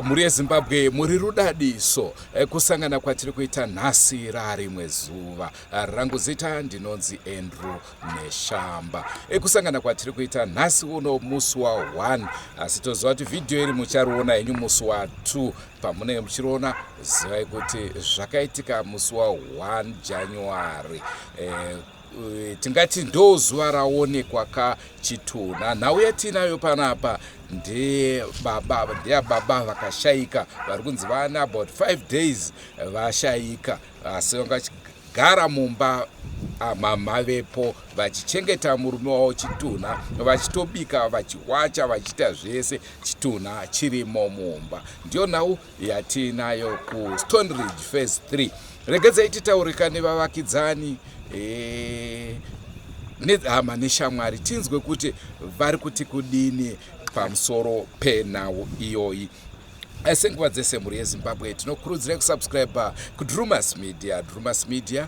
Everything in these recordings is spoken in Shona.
Muri yeZimbabwe muri rudadiso kusangana kwatiri kuita nhasi rarimwe zuva. Rangu zita ndinonzi Andrew Neshamba. Kusangana kwatiri kuita nhasi uno musi wa 1, asi toziva kuti vhidhiyo iri muchariona henyu musi wa 2. Pamunenge muchiriona zivai kuti zvakaitika musi wa 1 January. Tingati ndo zuva raonekwa kaChetunha. Nhau yatinayo panapa ndiye baba vakashayika vari kunzi vana about 5 days vashayika, asi vangachigara mumba mamavepo vachichengeta murume wavo Chetunha, vachitobika vachiwacha vachiita zvese Chetunha chirimo mumba. Ndiyo nhau yatinayo kuStone Ridge phase 3. Regedzai titaurika nevavakidzani nehama neshamwari tinzwe kuti vari kuti kudini pamusoro penhau iyoyi. Senguva dzese muri yeZimbabwe tinokurudzirai kusubscribe kuDrewmas Media. Drewmas Media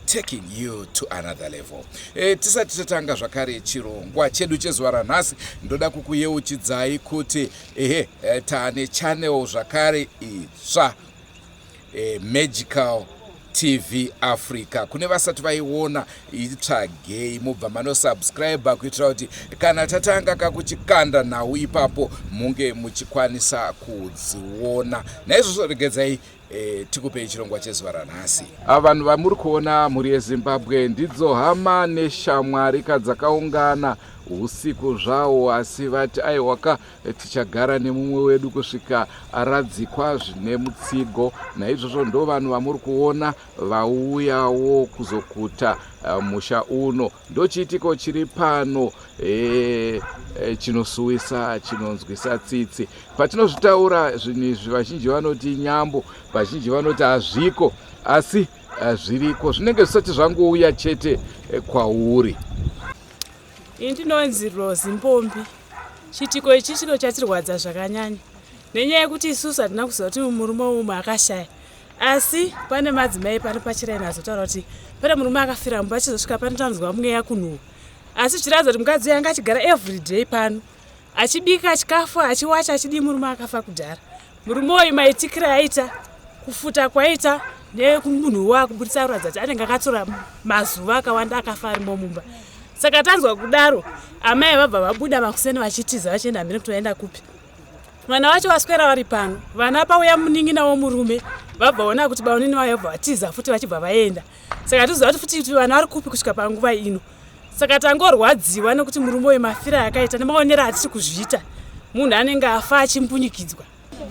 taking you to another level. Tisati tatanga zvakare chirongwa chedu chezuva ranhasi, ndoda kukuyeuchidzai kuti taane channel zvakare itsva, Magical TV Africa. Kune vasati vaiona itsvagei mubva manosubscribe kuitira kuti kana tatanga kakuchikanda nhau ipapo munge muchikwanisa kudziona. Naizvozvo regedzai tikupei chirongwa chezuva ranhasi. Vanhu vamuri kuona muri yeZimbabwe ndidzo hama neshamwari kadzakaungana usiku zvawo, asi vati aiwaka tichagara nemumwe wedu kusvika aradzikwa zvine mutsigo. Naizvozvo ndo vanhu vamuri kuona vauyawo kuzokuta musha uno. Ndo chiitiko chiri pano chinosuwisa chinonzwisa tsitsi. Patinozvitaura zvinhu izvi vazhinji vanoti nyambo, vazhinji vanoti hazviko, asi zviriko, zvinenge zvisati zvangouya chete kwauri. Ndinonzi Rose Mbombi. Chitiko ichi chiro chatirwadza zvakanyanya, nenyaya yekuti isusu hatina kuziva kuti murume umwe akashaya, asi pane madzimai pano pachiraini azotaura kuti pane murume akafira mumba achizosvika panotanzwa mweya Kunhuhwa. Asi zvichiratidza kuti mukadzi uyu anga achigara everyday pano achibika chikafu achiwacha achidi murume akafa kudhara. Murume uyu maitikira aita, kufuta kwaita nekunhuhwa kubudisa kuratidza kuti anenge akatora mazuva akawanda akafa arimo mumba. Saka tanzwa kudaro, amai vabva vabuda makuseni vachitiza vachienda mberi kutoenda kupi. Vana vacho vaswera vari pano, vana pauya munin'ina womurume vabva ona kuti baunini vayo vatiza futi vachibva vaenda. Saka toziva kuti futi vana vari kupi kusvika panguva ino. Saka tangorwadziwa nekuti murume uyu mafira akaita nemaonero atiri kuzviita. Munhu anenge afa achimbunyikidzwa.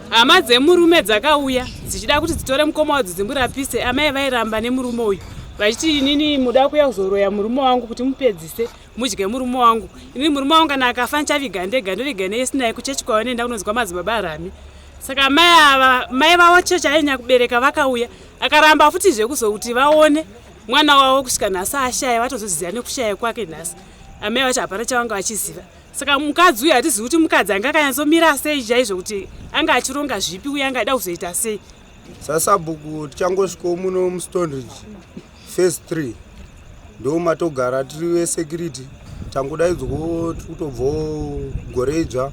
Hama dzemurume dzakauya dzichida kuti dzitore mukoma wadzo dzimurapise. Amai vairamba nemurume uyu vachiti inini muda kuya kuzoroya murume wangu kuti mupedzise mudye murume wangu. Inini murume wangu kana akafa nchaviga ndega ndoviga neisinaye kuchechi kwavanoenda kunonzwa madzibaba arami. Saka mai vavo chechi ainya kubereka vakauya, akaramba futi zvekuzokuti vaone mwana wavo kusvika nhasi ashaya, vatozoziva nekushaya kwake nhasi. Amai vacho hapana chavanga vachiziva. Saka mukadzi uyu hatizivi kuti mukadzi anga akanyatsomira sei chaizvo kuti anga achironga zvipi uye anga aida kuzoita sei. Sasabhuku tichangosvikawo muno muStone Ridge phase 3 ndo matogara tiri vesecurity. Tangodaidzwawo tiri kutobvawo gore idzva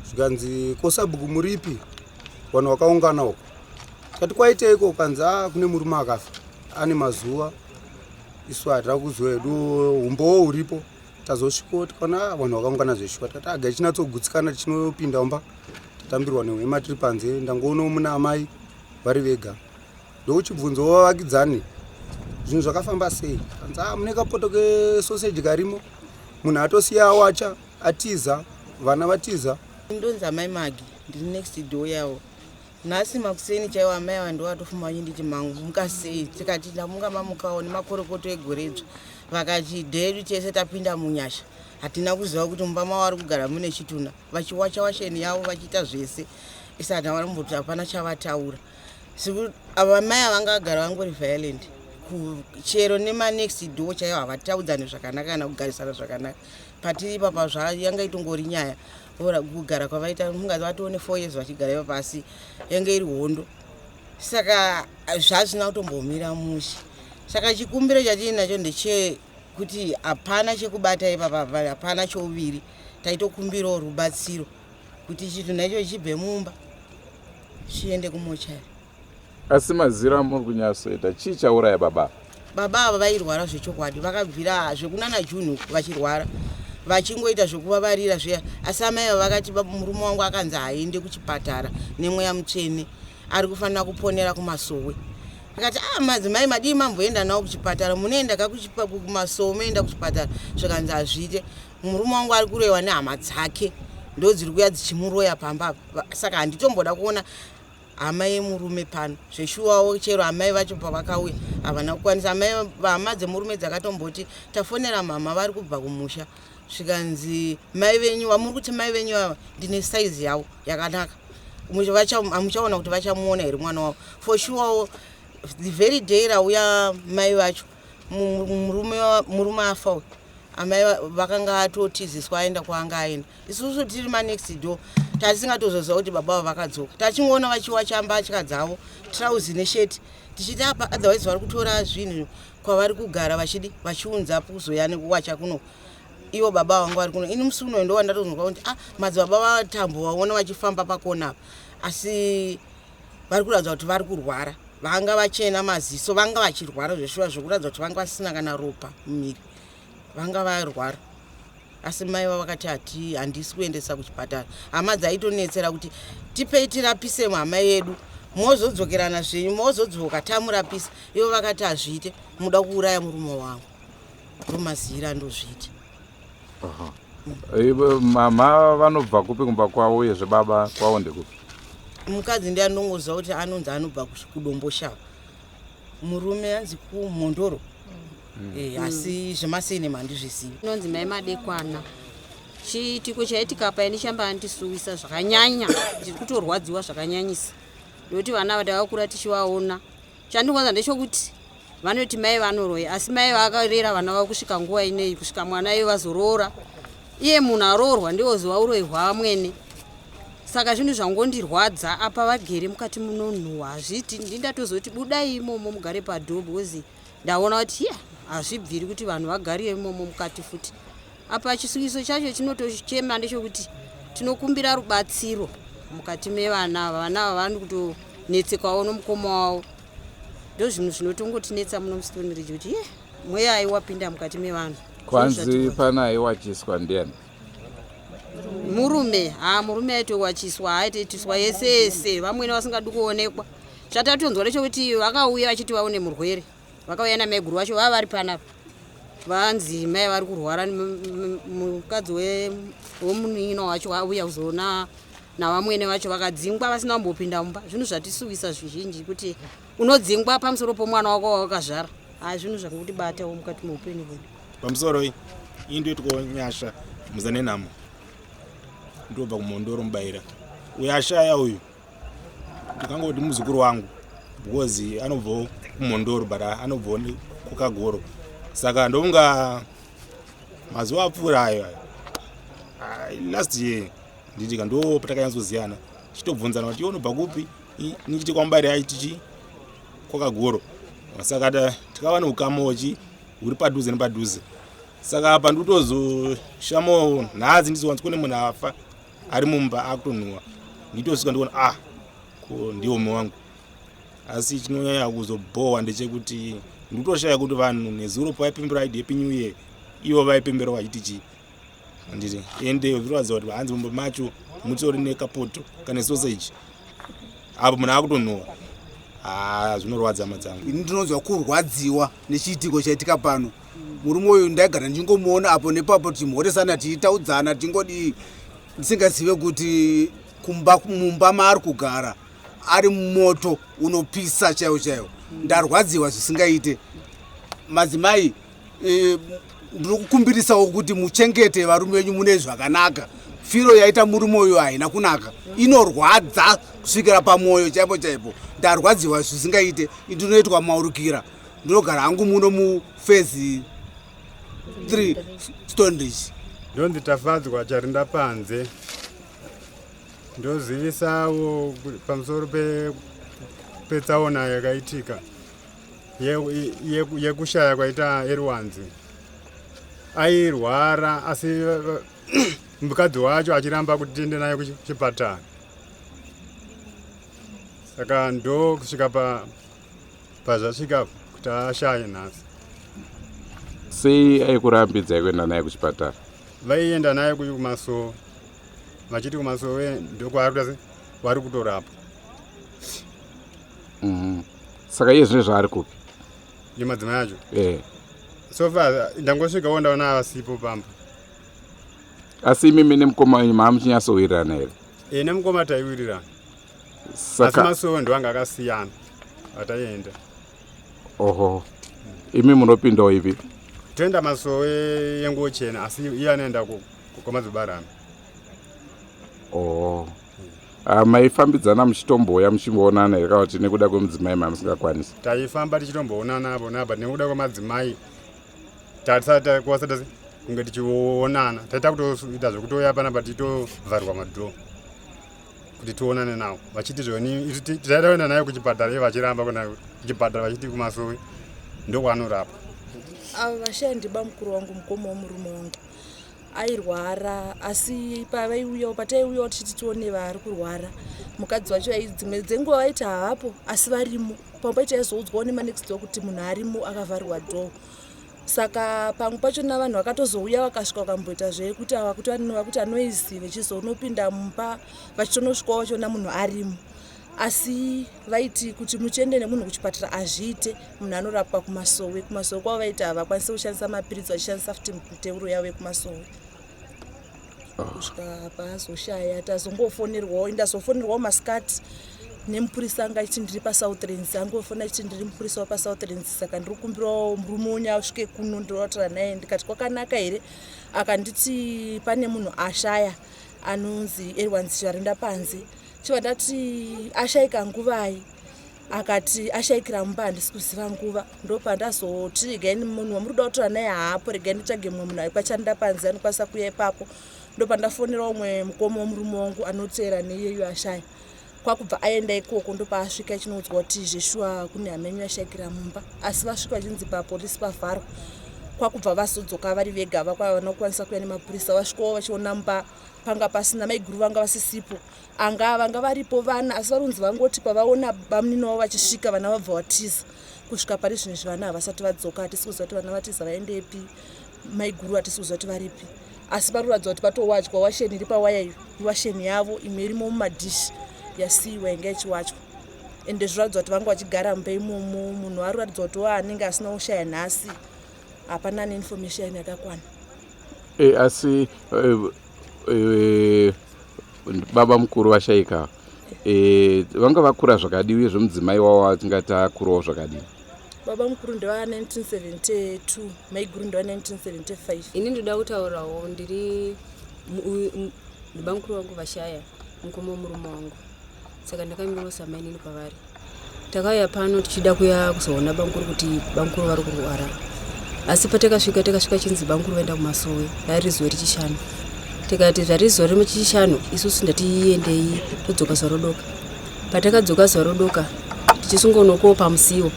zvikanzi kosabhuku muripi vanhu vakaungana uko. Kati kwaiteiko kanzi kune murume akafa ane mazuva, isu hatira kuziva hedu umbowo uripo. Tazosvikawo tikaona vanhu vakaungana zveshuwa, takati aga tichinyatsogutsikana tichinopinda mumba tatambirwa nehwema tiri panze. Ndangoonawo muna amai vari vega, ndokuchibvunzawo vavakidzani zvinhu zvakafamba sei. Kanzi mune kapoto kesoseji karimo, munhu atosiya awacha atiza, vana vatiza. Ndonzi amai Magi ndiri next door yavo. Nhasi makuseni chaivo amai ava ndo vatofuma vachinditi mangu mukasei, tikati ndamunga mamukawo nemakorokoto egoredzva. Vakati dhedu tese tapinda munyasha, hatina kuziva kuti mumba mavo vari kugara mune Chitunha, vachiwacha washeni yavo vachiita zvese. Isati havamboti hapana chavataura. Ava mai avanga vagara vangori violent. Chero nema next door chaivo havataudzani zvakanaka kana kugarisana zvakanaka. Patiri ipapa yanga itongori nyaya kugara kwavaita mungazi vatone 4 years vachigara ipa pasi yange iri hondo. Saka zvazvina kutombomira mushe. Saka chikumbiro chatinacho ndechekuti hapana chekubata ipapa, hapana chouviri. Taitokumbirawo rubatsiro kuti Chitunha icho chibve mumba chiende kumochari. Asi mazira muri kunyasoita chii chauraya baba? Baba ava vairwara zvechokwadi, vakabvira zvekunana June vachirwara, vachingoita zvekuvavarira zviya. Asi amai ava vakati murume wangu akanzi haende kuchipatara nemweya mutsvene, ari kufanira kuponera kumasowe. Akati madzimai madii mamboenda nawo kuchipatara, munoenda kumasowe moenda kuchipatara? Zvikanzi hazviite, murume wangu ari kuroyiwa nehama dzake ndo dziri kuuya dzichimuroya pamba. Saka handitomboda kuona hama yemurume pano. Zveshuwawo chero amai vacho pavakauya havana kukwanisa. Hama dzemurume dzakatomboti tafonera mama vari kubva kumusha, zvikanzi mai venyu vamuri kuti mai venyu ava ndine saizi yavo yakanaka, hamuchaona kuti vachamuona here mwana wavo. For sure the very day rauya mai vacho murume afa, amai vakanga atotiziswa aenda kwaanga aenda. Isusu tiri manext door tasingatozoziva kuti baba avo vakadzoka, tachingoona vachiwacha mbatya dzavo, trousi nesheti, tichiti apa otherwise vari kutora zvinhu kwavari kugara vachiunza kuzoya nekuwacha kuno. Ivo baba vangu vari kuno. Ini musi uno ndo wandatozwa kuti madzibaba vatambo vaona vachifamba pakona apa, asi vari kuratidza kuti vari kurwara. Vanga vachena maziso, vanga vachirwara zveshuwa zvokuratidza kuti vanga vasina kana ropa mumiri, vanga varwara. Asi mai vavo vakati handisi kuendesa kuchipatara. Hama dzaitonetsera kuti tipei tirapise hama yedu, mozodzokerana zvenyu, mozodzoka tamurapisa. Ivo vakati hazviite, muda kuuraya murume wangu. Romazira ndozviite. Mama vanobva kupi kumba kwavo uyezve baba kwavo ndekupi? Mukadzi ndiye andongoziva kuti anonzi anobva kudombo shava, murume anzi kuMondoro. Asi zvemasene mandizvizivi. Inonzi mai madekwana. Chiitiko chaitika pa ini chamba andisuwisa zvakanyanya, ndiri kutorwadziwa zvakanyanyisa. Ndokuti vana vadavakura tichivaona, chandingonza ndechekuti vanoti mai vanoroya, asi mai vakarera vana vavo kusvika nguva inei, kusvika mwana iye vazoroora. Iye munhu aroorwa ndiwo zuva uroyi hwamwene. Saka zvinhu zvangondirwadza apa vagere mukati munonhuhwa, hazviti ndindatozoti budai imomo mugare padhobho, kozi ndaona kuti hazvibviri kuti vanhu vagare imomo mukati futi. Apa chisuwiso chacho chinotochema ndechekuti tinokumbira rubatsiro mukati mevana. Vana ava vari kutonetsekawo nomukoma wavo. Ndo zvinhu zvinotongotinetsa muno mustoniri kuti mweya aiwapinda mukati mevanhu. Kwanzi pana aiwachiswa ndiani? Murume aitowachiswa, aitoitiswa yese, vamwene vasingadi kuonekwa. Chatatonzwa ndechekuti vakauya vachiti vaone murwere, vakauya namaiguru vacho vava vari panapa, vanzi mai vari kurwara, mukadzi womunino wacho vauya kuzoona navamwene vacho vakadzingwa vasina kumbopinda mumba. Zvinhu zvatisuwisa zvizhinji kuti unodzingwa pamusoro pomwana wako wawakazvara. Zvinhu zvakutibatawo mukati meupenyu hwedu. Pamusoro iyi ndoitiko nyasha muzanenhamo, ndobva kuMondoro mubaira. Uyu ashaya uyu ndikangoti muzukuru wangu, because anobvawo kuMondoro but anobvawo kuKagoro. Saka ndonga mazuva apfuura ayo last year nditika ndo patakanyazoziyana, chitobvunzana kuti unobva kupi, nichiti kwamubaira aitichi kwaKagoro. Saka tikava neukamaochi uri padhuze nepadhuze. Saka apa nditozoshamawo nhadzi ndizowanza kuone munhu afa ari mumba akutonhuhwa, nditosvika ndikuona ndiwo mume wangu. Asi chinonyanya kuzobhohwa ndechekuti nditoshaya kuti vanhu nezuro pavaipembera idhi yepi new year ivo vaipembera vachiti chii. Handiti ende zviroratidza kuti hanzi mumba macho mutori nekapoto kana sausage, apo munhu akutonhuhwa. Zvinorwadza madzangu. Ini ndinonzwa kurwadziwa nechiitiko chaitika pano. Murume uyu ndaigara ndingomuona apo nepapo tichimhoresana tichitaudzana tingodi ndisingazive kuti mumba maari kugara ari moto unopisa chaiwo chaiwo. Ndarwadziwa zvisingaite. Madzimai, ndiri kukumbirisawo kuti muchengete varume venyu mune zvakanaka. Firo yaita murume uyu haina kunaka, inorwadza kusvikira pamwoyo chaipo chaipo. Ndarwadziwa zvisingaite, ndinoitwa maurukira. Ndinogara hangu muno mufezi 3 Stonebridge. Ndonzi tafadzwa charinda panze. Ndozivisawo pamusoro petsaona yakaitika yekushaya kwaita Erwanzi. Airwara asi mukadzi wacho achiramba kuti tiende naye kuchipatara. Saka ndo kusvika pazvasvika kuti ashaye nhasi. Sei aikurambidzai kuenda naye kuchipatara? Vaienda naye kumasowe, vachiti kumasowe ndokwaari vari kutorapwa. Saka iye zvine zvaari kupi? Ndi madzimai acho? So far ndangosvikawo ndaona avasipo pamba. Asi imimi nemukoma wenyu maamuchinyatsowirirana here? Nemukoma taiwirirana. Asi masowe ndo anga akasiyana ataienda. Oho. Imi munopindawo ipi? Toenda masowe yenguo chena asi iye anoenda kumadzobarana. Maifambidzana muchitomboya muchimboonana here kana kuti nekuda kwemudzimai mamusingakwanisi? Taifamba tichitomboonana apo napa nekuda kwemadzimai tatisati kwasati kunge tichionana. Taita kutoita zvekutoya panapa titovharwa madhoo kuti tionane nawo. Vachiti zvoni taida kuenda naye kuchipatara iye vachiramba kuenda kuchipatara vachiti kumasowe ndokwanorapwa. Ava vashandi bamukuru wangu mukoma womurume wangu airwara, asi pataiuyawo tichiti tione vari kurwara, mukadzi wacho dzimwe dzenguva vaiti havapo asi varimo. Pamwe pacho aizoudzwawo nemanexti door kuti munhu arimo akavharwa dhoo. Saka pamwe pacho navanhu vakatozouya vakasvika vakamboita zvekuti ava kuti anoizi vechizonopinda mumba vachitonosvikawo vachiona munhu arimo. Asi vaiti kuti muchiende nemunhu kuchipatara azviite, munhu anorapwa kumasowe. Kumasowe kwavo vaiti havakwanisi kushandisa mapiritsi vachishandisa futi miteuro yavo yekumasowe. Kusvika paazoshaya tazongofonerwawo, indazofonerwawo masikati nemupurisa anga achiti ndiri paSouthlands, angofona achiti ndiri mupurisa wapaSouthlands. Saka ndiri kukumbirawo murume wenyu asvike kuno ndinotaura naye. Ndikati kwakanaka here? Akanditi pane munhu ashaya anonzi Erwanzi charinda panze. Chiva ndati ashayika nguvai? Akati ashayikira mumba handisi kuziva nguva. Ndopandazoti regai munhu wamuri kuda kutaura naye haapo, regai nditsvage mumwe munhu ari pacharinda panze anokwanisa kuuya ipapo. Ndopandafonera umwe mukoma womurume wangu anoteera neiyeyo ashaya. Kwakubva aenda ikoko ndopaasvika ichinoudzwa kuti zveshuwa kune hamenyu yashayikira mumba. Asi vasvika vachinzi papolisi pavharwa. Kwakubva vazodzoka vari vega vanokwanisa kuuya nemapurisa. Vasvikawo vachiona mumba panga pasina, maiguru vanga vasisipo. Vanga varipo vana asi varunzi vangoti pavaona bamunini wavo vachisvika vana vabva vatiza. Kusvika pari zvinezvi vana havasati vadzoka, hatisi kuziva kuti vana vatiza vaendepi, maiguru hatisi kuziva kuti varipi. Asi paruradza kuti patowadya washeni iri pawaya iyo, iwasheni yavo imwe irimo mumadhishi yasiiwa inga ichiwatywa. Ende zviratidza kuti vanga vachigara mumba imomo. Munhu aruratidza kuti anenge asina kushaya nhasi, hapana neinformation yakakwana. Asi baba mukuru vashayika vanga vakura zvakadiwi zvemudzimai wavo atingati akurawo zvakadini? Baba mukuru ndeva 1972, maiguru ndeva 1975. Ini ndoda kutaurawo ndiri baba mukuru wangu vashaya mukoma womurume wangu. Saka ndakamirosa mainini kwavari. Takauya pano tichida kuya kuzoona bamukuru kuti bamukuru vari kurwara. Asi patakasvika chinzi bamukuru vaenda kumasowe, rari zuva rechishanu. Tikati zvari zuva remuchishanu isusu ndatiendei todzoka zuva rodoka. Patakadzoka zuva rodoka tichisungonokawo pamusiwo,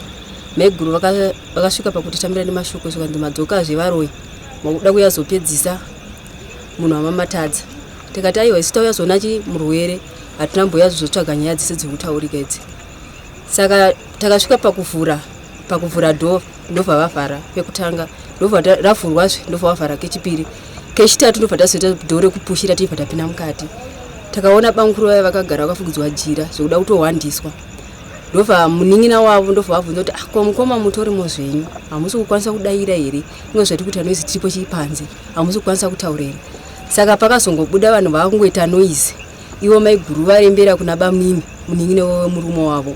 maiguru vakasvika pakuti tambira nemashoko zvikanzi madzoka zvevaroi makuda kuyazopedzisa munhu wamamatadza. Tikati aiwa isu tauya zona murwere hatina mboya zotsvaga nyaya dzese dzekutaurika idzi. Saka takasvika pakuvhura dhoo ndobva vavhara pekutanga, ndobva ravhurwazve ndobva vavhara kechipiri. Kechitatu ndobva tazoita dhoo rekupushira tibva tapinda mukati. Takaona bamukuru vaya vakagara vakafukidzwa jira zvokuda kutohwandiswa. Ndobva munin'ina wavo ndobva vabvunza kuti kwa mukoma mutorimo zvenyu hamusi kukwanisa kudaira here, inge zvati kuti anoizi tiripo chiri panze hamusi kukwanisa kutaura here. Saka pakazongobuda vanhu vakangoita noizi ivo maiguru varembera kuna bamwimi munin'ine wemurume wavo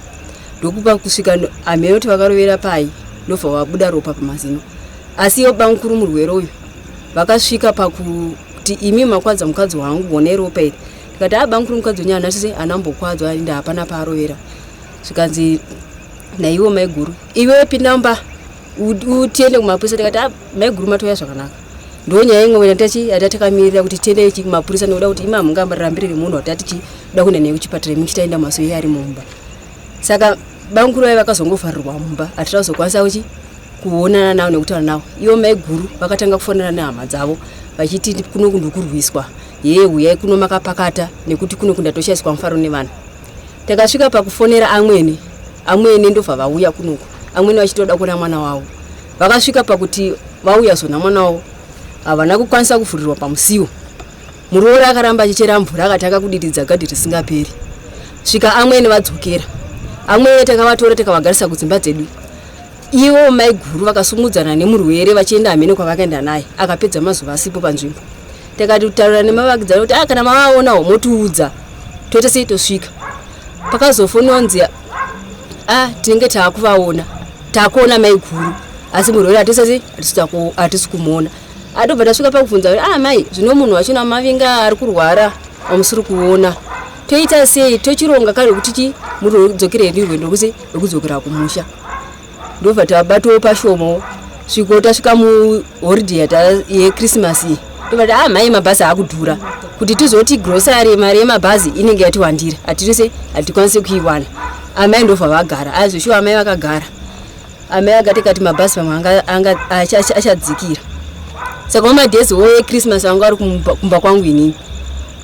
ndokupa kusvika amene vakarovera pai ndobva vabuda ropa pamazino. Asi ivo bamukuru murwere uyu vakasvika pakuti imi makwadza mukadzi wangu gone ropa iri. Ndikati bamukuru mukadzi wenyu anatise anambokwadzwa inda hapana paarovera. Zvikanzi naivo maiguru iwe pinda mba utiende kumapurisa. Ndikati maiguru matoya zvakanaka. Ndonyaya imwe yatatakamirira kuti tiende kumapurisa nekuda kuti ima mungambarambirire munhu watati chida kuenda naye kuchipatara muchitaenda maso iye ari mumba. Saka bamukuru vaiva vakazongovharirwa mumba hatira kuzokwanisa kuonana navo nekutaura navo. Ivo maiguru vakatanga kufonera nehama dzavo vachiti kuno kundokurwiswa uyai kuno makapakata nekuti kuno kundatoshaiswa mufaro nevanhu. Takasvika pakufonera amwene ndobva vauya kunoku. Amwene vachitoda kuona mwana wavo. Vakasvika pakuti vauya zona mwana wavo havana kukwanisa kuvhurirwa pamusiwo. Muroora akaramba achichera mvura akatanga kudiridza gadhi risingaperi. Svika amwene vadzokera. Amwene takavatora takavagarisa kudzimba dzedu. Ivo maiguru vakasumudzana nemurwere vachienda amene kwavakaenda naye akapedza mazuva asipo panzvimbo. Takati kutaura nemavakidzana kuti kana mavaonawo motiudza toite sei tosvika. Pakazofononzi tinenge taakuvaona taakuona maiguru asi murwere hatisi kumuona. Adobva tasvika pakubvunza kuti mai zvino munhu wachina mavinga ari kurwara amusiri kuona toita sei tochironga kare kuti murodzokere rwendo rwekudzokera kumusha. Ndobva tabatawo pashomo sviko tasvika muhoriday yekrisimasi ndobva mai mabhazi akudhura kuti tizoti grosari mari yemabhazi inenge yatiwandira hatikwanisi kuiwana. Amai ndobva vagara azvishuwa amai vakagara. Amai akatikati mabhazi pamwe achadzikira. Saka mamadhezi ekrisimasi vangu ari kumba kwangu inini.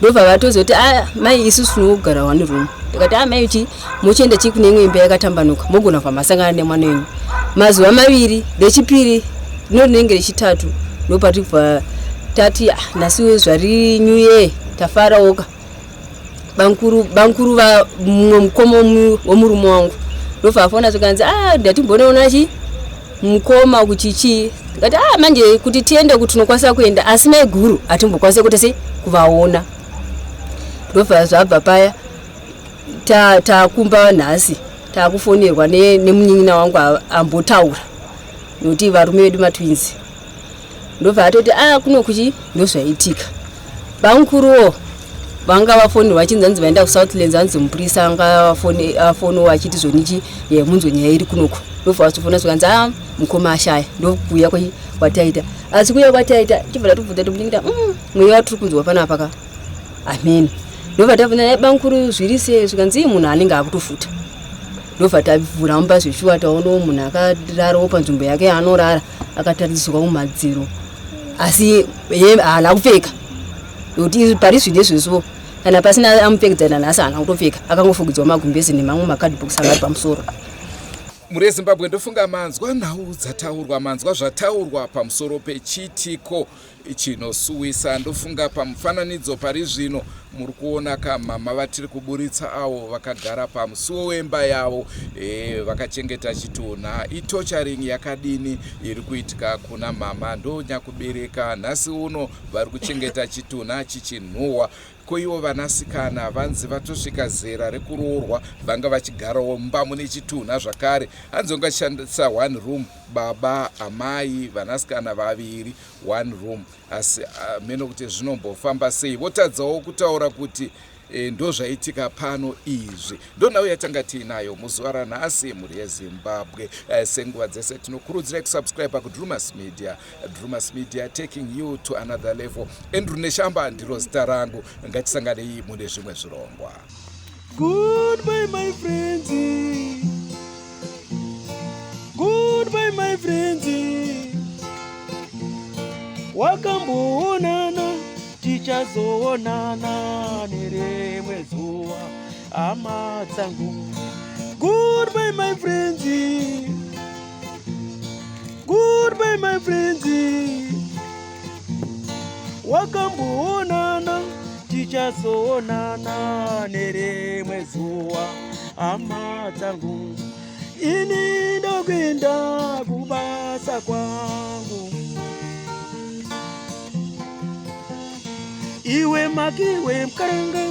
Ndobva vatozoti mai isusu tinogara one room. Ndikati mai uchi muchienda chikune imwe imba yakatambanuka mogona kubva masangana nemwana wenyu. Mazuva maviri rechipiri rinenge rechitatu ndopatibva tati nasiwe zvari new year tafaraoka. Bankuru mumwe mukoma womurume wangu ndobva afona zvikanzi ndatimbonaona mukoma kuchichi. Ndikati manje kuti tiende kuti tinokwanisa kuenda asi maiguru hatimbokwanisa kuti kuvaona. Ndobva zvabva paya takumba nhasi taakufonerwa nemunyin'ina wangu ambotaura nokuti varume vedu matwinzi. Ndobva atoti kuno kuchi ndozvaitika. Bamkuruwo vanga vafonerwa vachinzanzi vaenda kuSouthlands anzi mupurisa anga afono vachiti zvonichi munzwe nyaya iri kunoko. Ndobva vatofona zvikanzi mukoma ashaya ndokuuya kwataita. Asi kuuya kwataita tibva tatobvunza tomuningira mweya watiri kunzwa panapa amen. Ndobva tabvunza bankuru zviri sei zvikanzi munhu anenge akutofuta. Ndobva tavhura mumba zvishuwa taonawo munhu akararawo panzvimbo yake anorara akataridzwa kumadziro asi haana kupfeka nokuti pari zvinezvezvo kana pasina amupfekedzana nhasi haana kutopfeka akangofukidzwa magumbezi nemamwe makadhibhokisi angari pamusoro. Muri Zimbabwe ndofunga manzwa nhau dzataurwa manzwa zvataurwa pamusoro pechitiko chinosuwisa. Ndofunga pamufananidzo pari zvino muri kuona kamama vatiri kuburitsa avo vakagara pamusuwo wemba yavo vakachengeta chitunha. Itocharing yakadini iri kuitika kuna mama ndonyakubereka nhasi uno vari kuchengeta chitunha chichinhuhwa. Koivo vanasikana vanzi vatosvika zera rekuroorwa vanga vachigarawo mumba mune chitunha zvakare. Hanzi ungashandisa one room baba amai vanasikana vaviri one room. Asi meno kuti zvinombofamba sei votadzawo kutaura kuti ndozvaitika pano izvi. Ndonhau yatanga tiinayo muzuva ranhasi muri yeZimbabwe. Senguva dzese tinokurudzira kusubscribe kuDrewmas Media. Drewmas Media taking you to another level. Andrew Neshamba ndiro zita rangu. Ngatisanganei mune zvimwe zvirongwa. Goodbye my friends. Goodbye my friends. Wakamboonana tichazoonana nerimwe zuva hama dzangu. Goodbye my friends. Goodbye my friends. Wakamboonana tichazoonana nerimwe zuva hama dzangu. Ini ndokuenda kubasa kwangu. Iwe makiwe mkaranga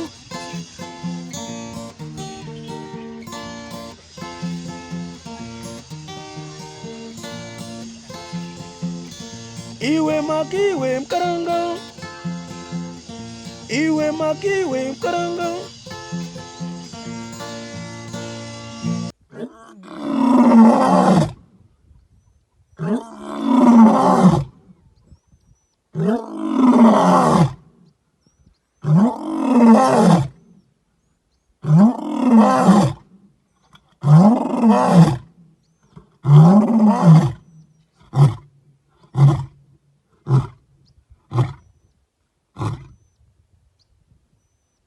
Iwe makiwe mkaranga. Iwe makiwe mkaranga.